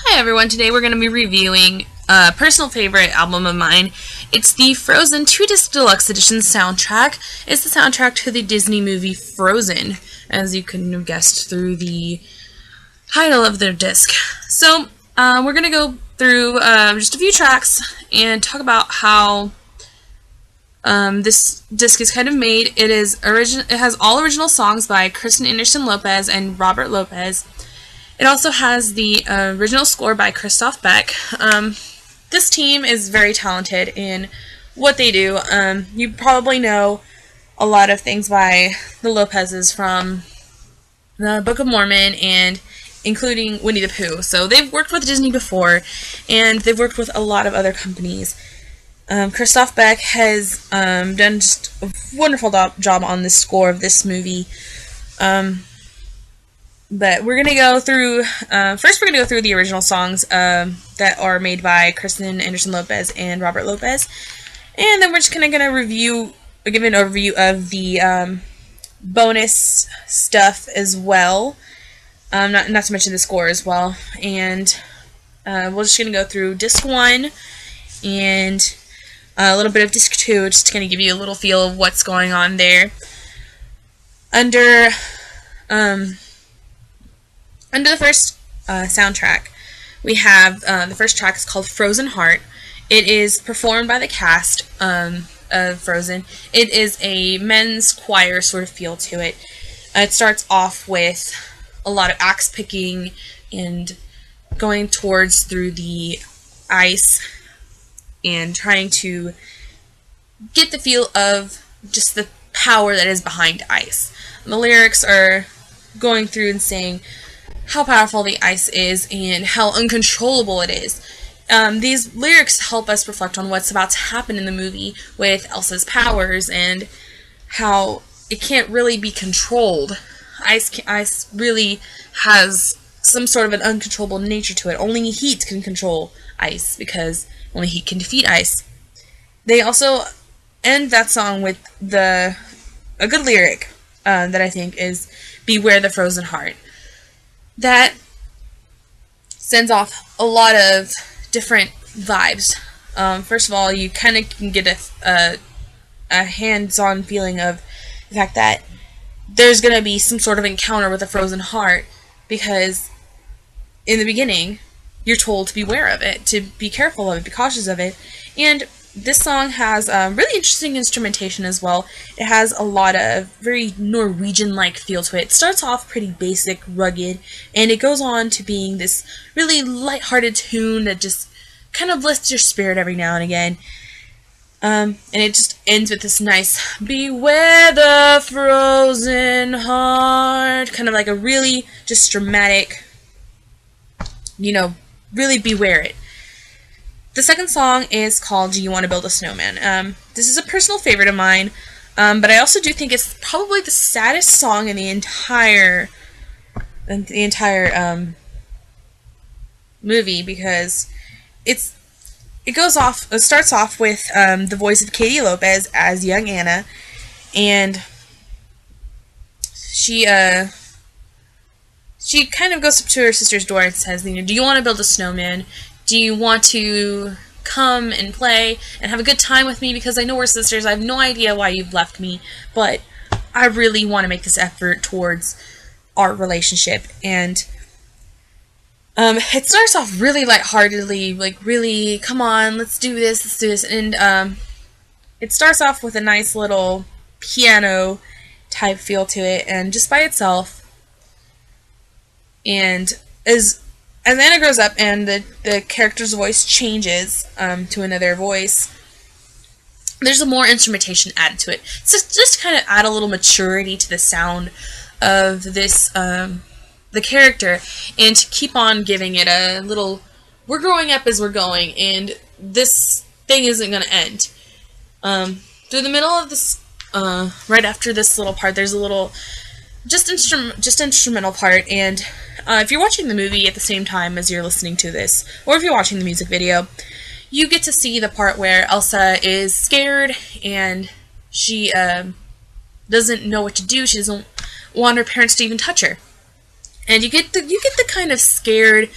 Hi everyone, today we're going to be reviewing a personal favorite album of mine. It's the Frozen 2-disc deluxe edition soundtrack. It's the soundtrack to the Disney movie Frozen, as you couldn't have guessed through the title of their disc. So, we're going to go through just a few tracks and talk about how this disc is kind of made. It has all original songs by Kristen Anderson Lopez and Robert Lopez. It also has the original score by Christoph Beck. This team is very talented in what they do. You probably know a lot of things by the Lopez's from the Book of Mormon and including Winnie the Pooh. So they've worked with Disney before, and they've worked with a lot of other companies. Christoph Beck has done just a wonderful job on the score of this movie. But we're going to go through, first we're going to go through the original songs that are made by Kristen Anderson Lopez and Robert Lopez. And then we're just kind of going to give an overview of the bonus stuff as well. Not to mention the score as well. And we're just going to go through Disc 1 and a little bit of Disc 2, just to kind of give you a little feel of what's going on there. Under the first soundtrack, we have the first track is called Frozen Heart. It is performed by the cast of Frozen. It is a men's choir sort of feel to it. It starts off with a lot of axe picking and going through the ice and trying to get the feel of just the power that is behind ice. The lyrics are going through and saying how powerful the ice is and how uncontrollable it is. These lyrics help us reflect on what's about to happen in the movie with Elsa's powers and how it can't really be controlled. Ice really has some sort of an uncontrollable nature to it. Only heat can control ice because only heat can defeat ice. They also end that song with a good lyric that I think is "Beware the Frozen Heart." That sends off a lot of different vibes. First of all, you kind of can get a hands-on feeling of the fact that there's going to be some sort of encounter with a frozen heart, because in the beginning, you're told to beware of it, to be careful of it, be cautious of it, and this song has really interesting instrumentation as well. It has a lot of very Norwegian-like feel to it. It starts off pretty basic, rugged, and it goes on to being this really lighthearted tune that just kind of lifts your spirit every now and again. And it just ends with this nice, "Beware the frozen heart," kind of like a really just dramatic, really beware it. The second song is called "Do You Want to Build a Snowman?" This is a personal favorite of mine, but I also do think it's probably the saddest song in the entire movie, because it starts off with the voice of Katie Lopez as young Anna, and she kind of goes up to her sister's door and says, "Do you want to build a snowman? Do you want to come and play and have a good time with me? Because I know we're sisters. I have no idea why you've left me, but I really want to make this effort towards our relationship." And it starts off really lightheartedly, like, really, come on, let's do this. And it starts off with a nice little piano type feel to it, and just by itself. And as Anna grows up and the character's voice changes to another voice, there's a more instrumentation added to it. So just kind of add a little maturity to the sound of this, the character, and to keep on giving it a little, we're growing up as we're going, and this thing isn't going to end. Through the middle of this, right after this little part, there's a little just instrumental part, and if you're watching the movie at the same time as you're listening to this, or if you're watching the music video, you get to see the part where Elsa is scared and she doesn't know what to do. She doesn't want her parents to even touch her, and you get the kind of scared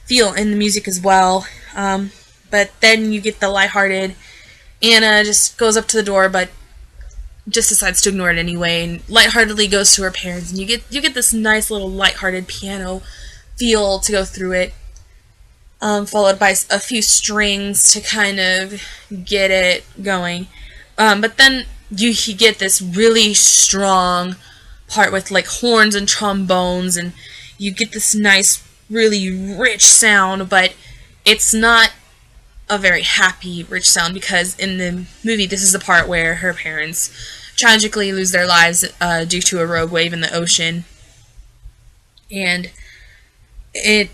feel in the music as well. But then you get the lighthearted. Anna just goes up to the door, but just decides to ignore it anyway, and lightheartedly goes to her parents, and you get this nice little lighthearted piano feel to go through it, followed by a few strings to kind of get it going. But then you get this really strong part with like horns and trombones, and you get this nice, really rich sound, but it's not a very happy, rich sound, because in the movie, this is the part where her parents tragically lose their lives due to a rogue wave in the ocean. And it,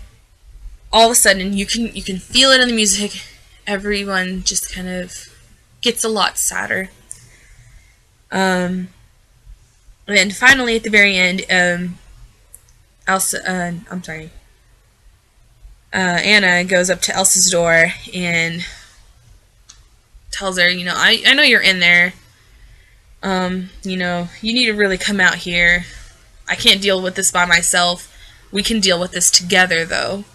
all of a sudden, you can feel it in the music. Everyone just kind of gets a lot sadder. And finally, at the very end, Anna goes up to Elsa's door and tells her, I know you're in there. You need to really come out here. I can't deal with this by myself. We can deal with this together, though.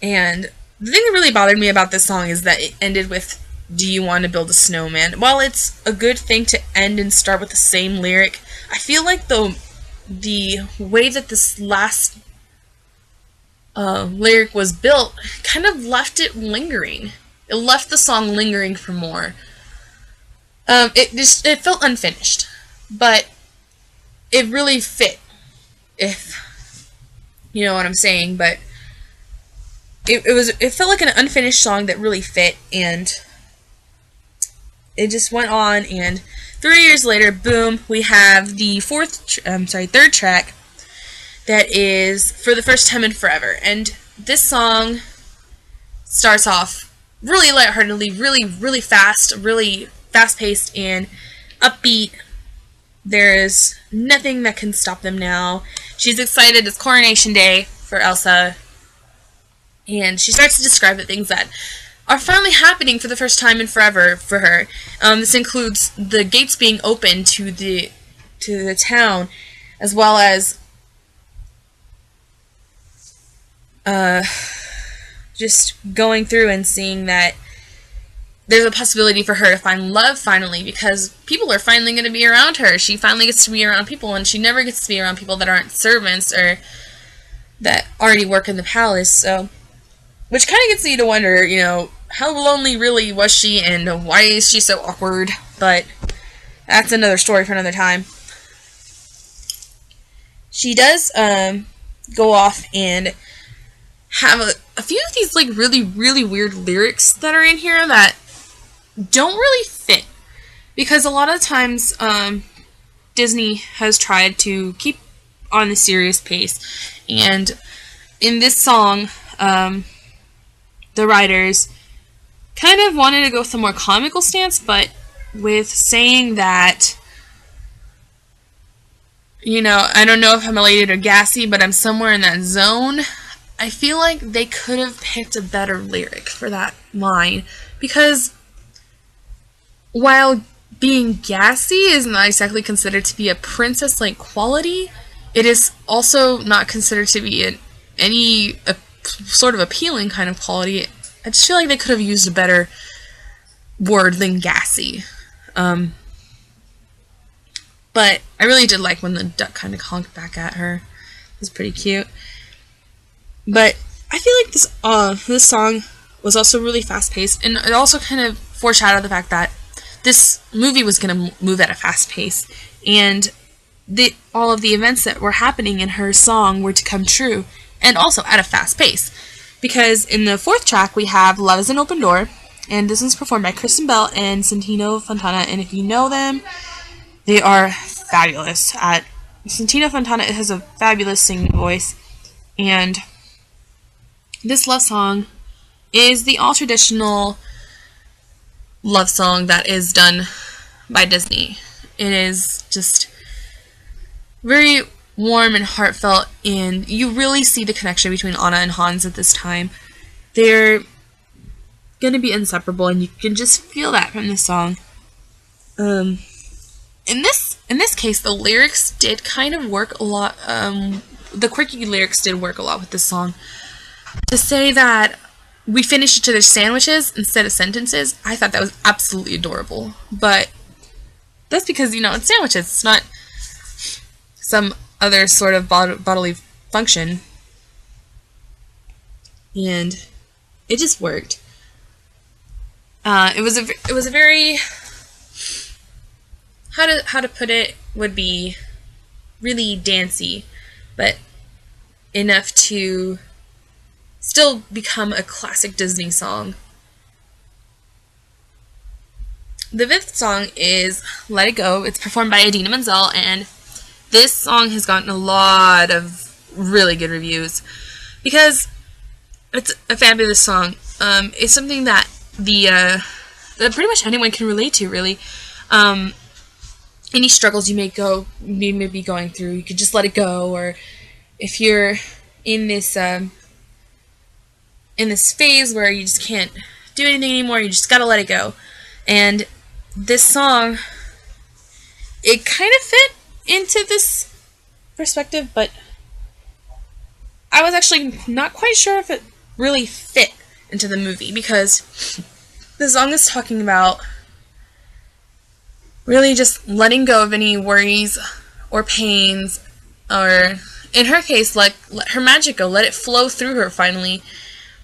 And the thing that really bothered me about this song is that it ended with, "Do you want to build a snowman?" While it's a good thing to end and start with the same lyric, I feel like the way that this last lyric was built kind of left it lingering. It left the song lingering for more. It felt unfinished, but it really fit, if you know what I'm saying. But it felt like an unfinished song that really fit, and it just went on. And 3 years later, boom, we have the third track that is For the First Time in Forever. And this song starts off really lightheartedly, really, really fast-paced and upbeat. There is nothing that can stop them now. She's excited. It's coronation day for Elsa. And she starts to describe the things that are finally happening for the first time in forever for her. This includes the gates being open to the town, as well as just going through and seeing that there's a possibility for her to find love finally, because people are finally going to be around her. She finally gets to be around people, and she never gets to be around people that aren't servants or that already work in the palace. So, which kind of gets you to wonder, how lonely really was she, and why is she so awkward? But that's another story for another time. She does go off and have a few of these like really, really weird lyrics that are in here that don't really fit, because a lot of times Disney has tried to keep on the serious pace, and in this song the writers kind of wanted to go with a more comical stance, but with saying that, I don't know if I'm elated or gassy, but I'm somewhere in that zone. I feel like they could have picked a better lyric for that line, because while being gassy is not exactly considered to be a princess-like quality, it is also not considered to be any sort of appealing kind of quality. I just feel like they could have used a better word than gassy. But I really did like when the duck kind of honked back at her. It was pretty cute. But I feel like this song was also really fast-paced, and it also kind of foreshadowed the fact that this movie was going to move at a fast pace, and all of the events that were happening in her song were to come true, and also at a fast pace. Because in the fourth track, we have Love is an Open Door, and this one's performed by Kristen Bell and Santino Fontana, and if you know them, they are fabulous. Santino Fontana has a fabulous singing voice, and this love song is the all-traditional love song that is done by Disney. It is just very warm and heartfelt, and you really see the connection between Anna and Hans at this time. They're going to be inseparable, and you can just feel that from this song. In this case, the lyrics did kind of work a lot. The quirky lyrics did work a lot with this song. To say that we finish each other's sandwiches instead of sentences, I thought that was absolutely adorable. But that's because, it's sandwiches. It's not some other sort of bodily function. And it just worked. It was a very, how to put it, would be really dancey, but enough to still become a classic Disney song. The fifth song is Let It Go. It's performed by Idina Menzel, and this song has gotten a lot of really good reviews because it's a fabulous song. It's something that that pretty much anyone can relate to, really. Any struggles you may be going through, you could just let it go. Or if you're in this phase where you just can't do anything anymore, you just gotta let it go. And this song, it kind of fit into this perspective, but I was actually not quite sure if it really fit into the movie, because the song is talking about really just letting go of any worries or pains, or in her case, let her magic go, let it flow through her finally.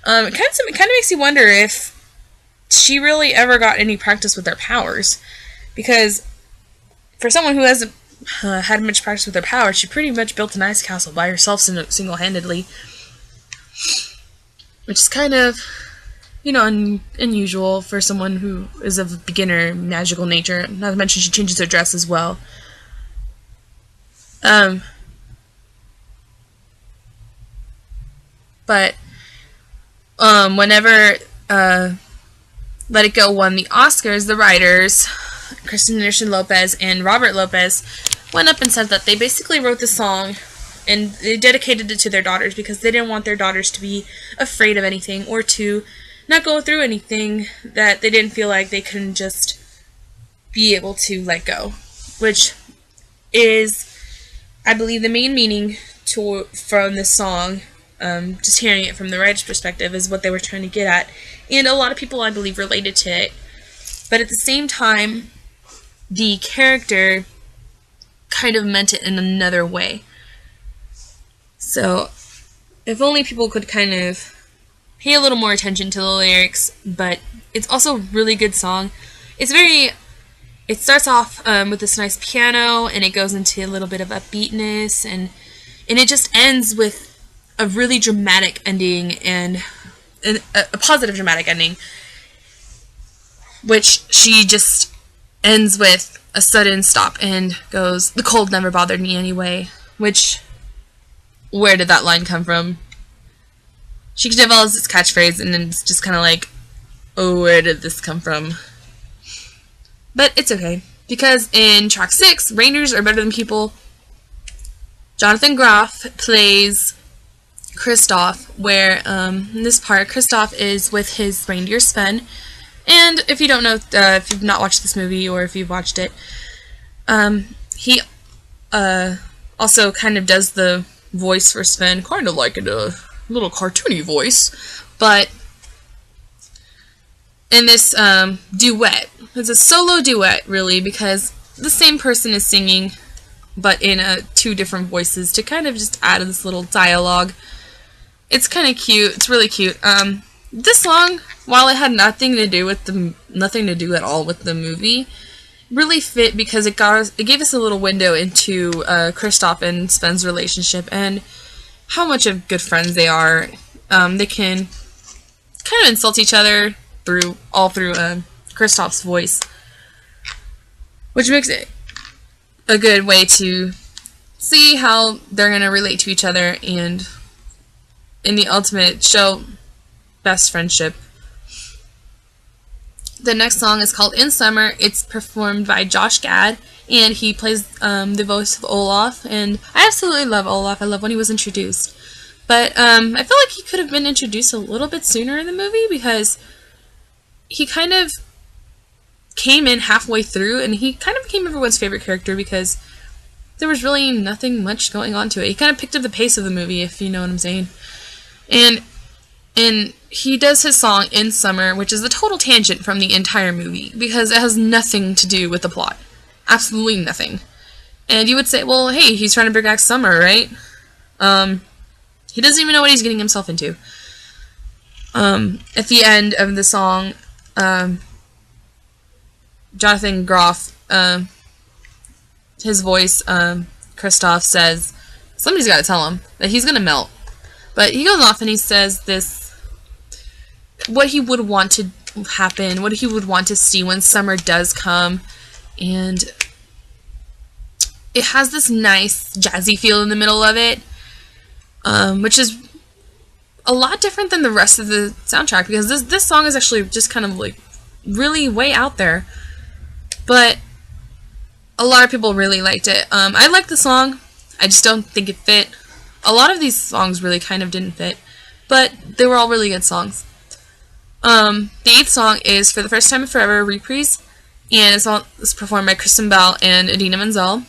It kind of makes you wonder if she really ever got any practice with her powers, because for someone who hasn't had much practice with her powers, she pretty much built an ice castle by herself single-handedly, which is kind of, unusual for someone who is of beginner magical nature. Not to mention she changes her dress as well. But whenever Let It Go won the Oscars, the writers, Kristen Anderson Lopez and Robert Lopez, went up and said that they basically wrote the song and they dedicated it to their daughters because they didn't want their daughters to be afraid of anything or to not go through anything that they didn't feel like they couldn't just be able to let go, which is, I believe, the main meaning from this song. Just hearing it from the writer's perspective is what they were trying to get at, and a lot of people, I believe, related to it. But at the same time, the character kind of meant it in another way. So, if only people could kind of pay a little more attention to the lyrics, but it's also a really good song. It starts off with this nice piano, and it goes into a little bit of upbeatness, and it just ends with a really dramatic ending, and a positive dramatic ending, which she just ends with a sudden stop and goes, "The cold never bothered me anyway," which, where did that line come from? She develops this catchphrase, and then it's just kind of like, oh, where did this come from? But it's okay, because in track 6, Reindeers Are Better Than People, Jonathan Groff plays Kristoff, where in this part, Kristoff is with his reindeer Sven, and if you don't know, if you've not watched this movie, or if you've watched it, he also kind of does the voice for Sven, kind of like in a little cartoony voice, but in this duet, it's a solo duet, really, because the same person is singing, but in two different voices, to kind of just add this little dialogue. It's kind of cute. It's really cute. This song, while it had nothing to do at all with the movie, really fit because it gave us a little window into Kristoff and Sven's relationship and how much of good friends they are. They can kind of insult each other through Kristoff's voice, which makes it a good way to see how they're going to relate to each other and in the ultimate show best friendship. The next song is called In Summer. It's performed by Josh Gad, and he plays the voice of Olaf, and I absolutely love Olaf. I love when he was introduced. But I feel like he could have been introduced a little bit sooner in the movie because he kind of came in halfway through, and he kind of became everyone's favorite character because there was really nothing much going on to it. He kind of picked up the pace of the movie, if you know what I'm saying. And And he does his song In Summer, which is a total tangent from the entire movie, because it has nothing to do with the plot. Absolutely nothing. And you would say, well, hey, he's trying to bring back summer, right? He doesn't even know what he's getting himself into. At the end of the song, Jonathan Groff, his voice, Christoph, says, somebody's got to tell him that he's going to melt. But he goes off and he says what he would want to happen, what he would want to see when summer does come. And it has this nice jazzy feel in the middle of it, which is a lot different than the rest of the soundtrack, because this song is actually just kind of like really way out there. But a lot of people really liked it. I liked the song. I just don't think it fit. A lot of these songs really kind of didn't fit, but they were all really good songs. The 8th song is For the First Time in Forever, a reprise, and it's performed by Kristen Bell and Idina Menzel.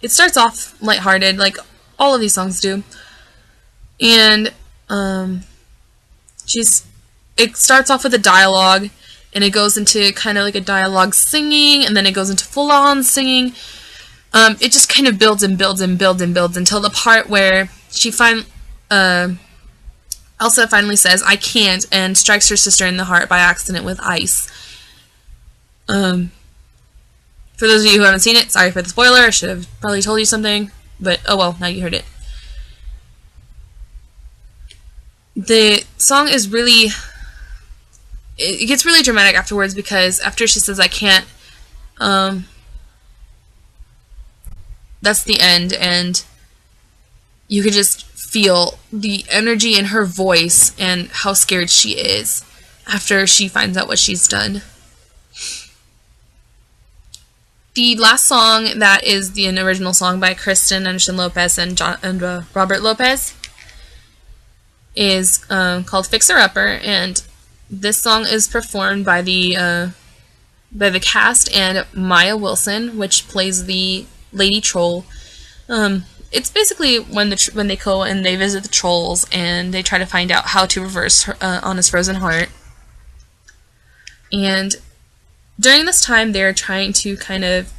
It starts off lighthearted, like all of these songs do, and it starts off with a dialogue, and it goes into kind of like a dialogue singing, and then it goes into full-on singing. It just kind of builds and builds and builds and builds until the part where Elsa finally says, I can't, and strikes her sister in the heart by accident with ice. For those of you who haven't seen it, sorry for the spoiler, I should have probably told you something, but oh well, now you heard it. The song is really, it gets really dramatic afterwards, because after she says I can't, that's the end, and you can just feel the energy in her voice and how scared she is after she finds out what she's done. The last song, that is the original song by Kristen Anderson Lopez and Robert Lopez, is called Fixer Upper, and this song is performed by the cast and Maya Wilson, which plays the Lady Troll. It's basically when they go and they visit the trolls and they try to find out how to reverse Anna's frozen heart. And during this time, they're trying to kind of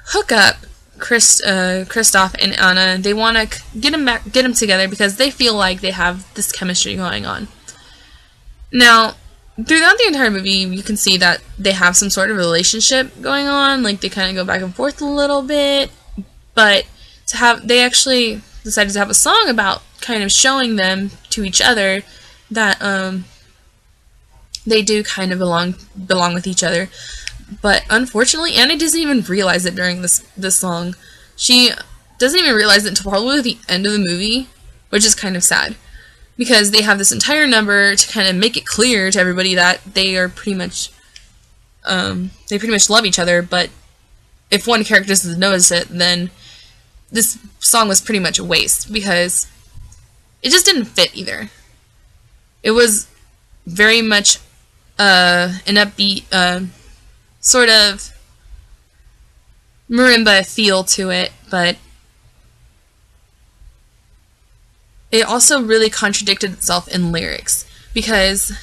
hook up Christoph and Anna. They want to get them together because they feel like they have this chemistry going on. Now, throughout the entire movie, you can see that they have some sort of relationship going on. Like, they kind of go back and forth a little bit, but they actually decided to have a song about kind of showing them to each other that they do kind of belong with each other. But unfortunately, Anna doesn't even realize it during this song. She doesn't even realize it until probably the end of the movie, which is kind of sad, because they have this entire number to kind of make it clear to everybody that they are pretty much love each other. But if one character doesn't notice it, then this song was pretty much a waste, because it just didn't fit either. It was very much an upbeat sort of marimba feel to it, but it also really contradicted itself in lyrics, because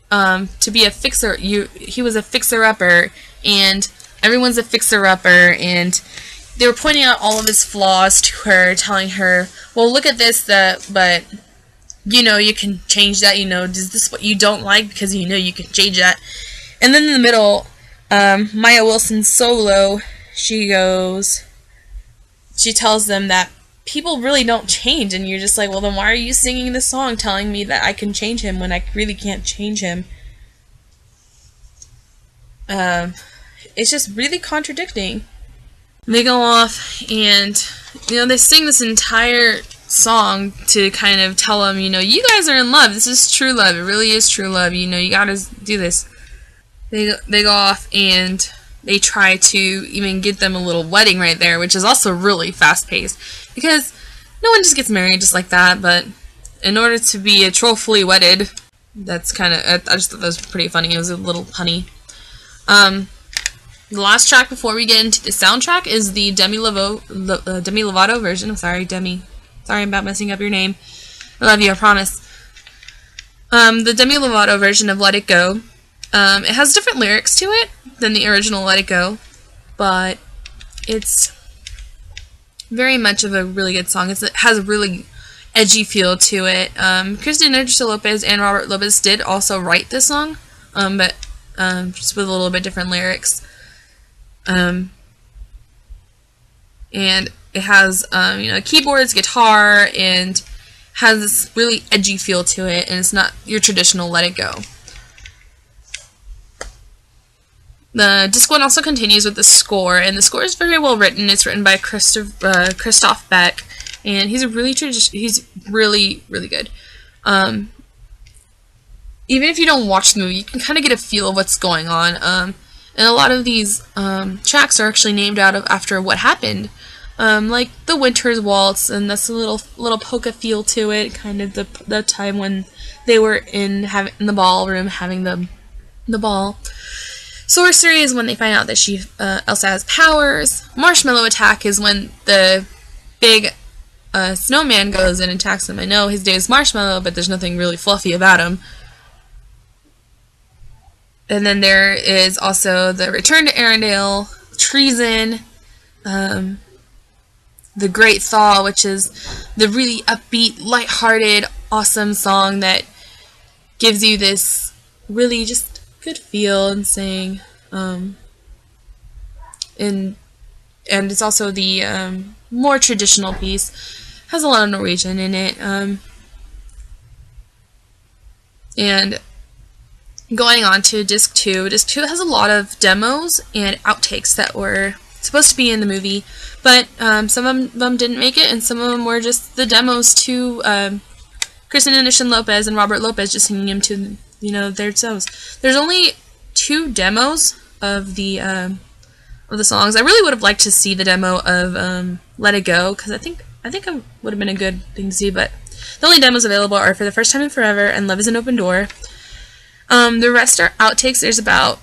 to be a fixer, he was a fixer-upper, and everyone's a fixer-upper, and they were pointing out all of his flaws to her, telling her, well, look at this, but you know you can change that, is this what you don't like, because you know you can change that. And then in the middle, Maya Wilson's solo, she tells them that people really don't change, and you're just like, well, then why are you singing this song telling me that I can change him when I really can't change him? It's just really contradicting. They go off and, they sing this entire song to kind of tell them, you guys are in love. This is true love. It really is true love. You gotta do this. They go off and they try to even get them a little wedding right there, which is also really fast-paced, because no one just gets married just like that. But in order to be a troll fully wedded, that's kind of, I just thought that was pretty funny. It was a little punny. The last track before we get into the soundtrack is the Demi Lovato version. I'm sorry, Demi. Sorry about messing up your name. I love you, I promise. The Demi Lovato version of Let It Go, it has different lyrics to it than the original Let It Go, but it's very much of a really good song. It has a really edgy feel to it. Christina Lopez and Robert Lopez did also write this song, but just with a little bit different lyrics. And it has keyboards, guitar, and has this really edgy feel to it, and it's not your traditional Let It Go. The disc one also continues with the score, and the score is very well written. It's written by Christoph Beck, and he's really good. Even if you don't watch the movie, you can kind of get a feel of what's going on. And a lot of these tracks are actually named after what happened, like the Winter's Waltz, and that's a little polka feel to it. Kind of the time when they were in the ballroom having the ball. Sorcery is when they find out that Elsa has powers. Marshmallow Attack is when the big snowman goes in and attacks them. I know his name is Marshmallow, but there's nothing really fluffy about him. And then there is also the Return to Arendelle, Treason, the Great Thaw, which is the really upbeat, lighthearted, awesome song that gives you this really just good feel and sing, and it's also the more traditional piece. Has a lot of Norwegian in it, and going on to disc 2. Disc 2 has a lot of demos and outtakes that were supposed to be in the movie, but some of them didn't make it, and some of them were just the demos to Christina Lopez and Robert Lopez just singing them to their songs. There's only 2 demos of the songs. I really would have liked to see the demo of Let It Go, because I think it would have been a good thing to see, but the only demos available are For the First Time in Forever and Love is an Open Door. The rest are outtakes. There's about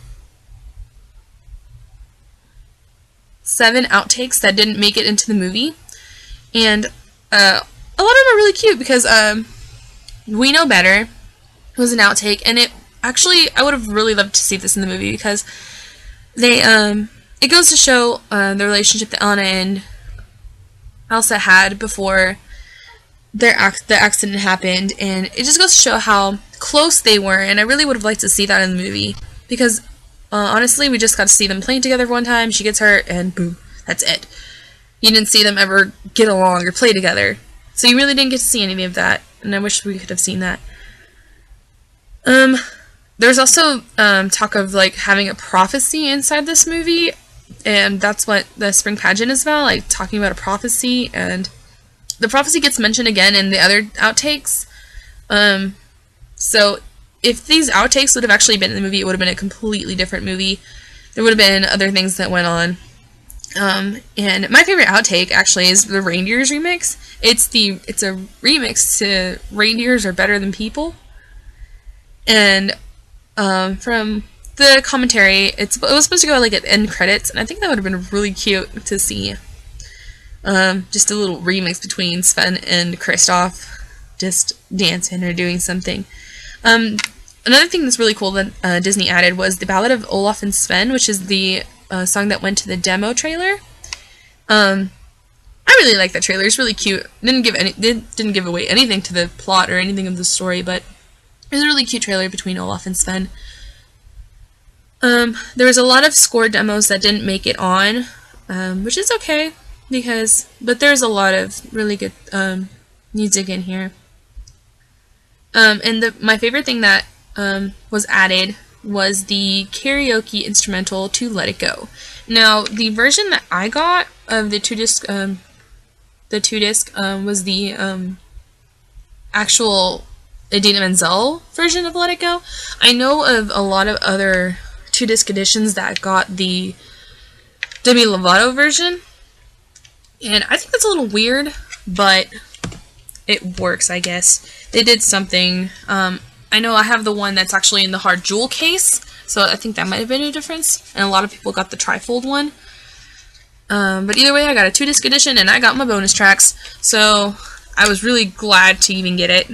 7 outtakes that didn't make it into the movie, and a lot of them are really cute because We Know Better was an outtake, and I would have really loved to see this in the movie because it goes to show the relationship that Anna and Elsa had before the accident happened, and it just goes to show how close they were, and I really would have liked to see that in the movie because honestly, we just got to see them playing together one time. She gets hurt, and boom, that's it. You didn't see them ever get along or play together, so you really didn't get to see any of that, and I wish we could have seen that. There's also talk of having a prophecy inside this movie, and that's what the spring pageant is about, talking about a prophecy, and the prophecy gets mentioned again in the other outtakes. So if these outtakes would have actually been in the movie, it would have been a completely different movie. There would have been other things that went on. And my favorite outtake actually is the Reindeers remix. It's a remix to Reindeers Are Better Than People. And from the commentary, it was supposed to go at end credits, and I think that would have been really cute to see. Just a little remix between Sven and Kristoff just dancing or doing something. Another thing that's really cool that Disney added was the Ballad of Olaf and Sven, which is the song that went to the demo trailer. I really like that trailer. It's really cute. Didn't give away anything to the plot or anything of the story, but it was a really cute trailer between Olaf and Sven. There was a lot of score demos that didn't make it on, which is okay but there's a lot of really good music in here. And my favorite thing that was added was the karaoke instrumental to Let It Go. Now, the version that I got of the two disc was the actual Idina Menzel version of Let It Go. I know of a lot of other 2-disc editions that got the Demi Lovato version, and I think that's a little weird, but it works, I guess. They did something. I know I have the one that's actually in the hard jewel case, so I think that might have been a difference, and a lot of people got the trifold one. But either way, I got a 2-disc edition, and I got my bonus tracks, so I was really glad to even get it.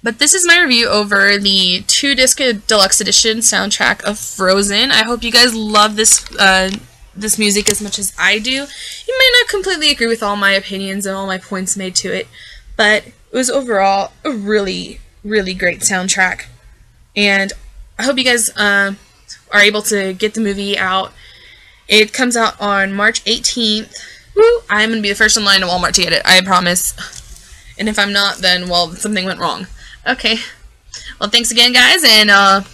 But this is my review over the 2-disc deluxe edition soundtrack of Frozen. I hope you guys love this this music as much as I do. You may not completely agree with all my opinions and all my points made to it, but it was overall a really, really great soundtrack. And I hope you guys are able to get the movie out. It comes out on March 18th. Woo! I'm going to be the first in line to Walmart to get it, I promise. And if I'm not, then, well, something went wrong. Okay. Well, thanks again, guys, and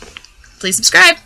please subscribe.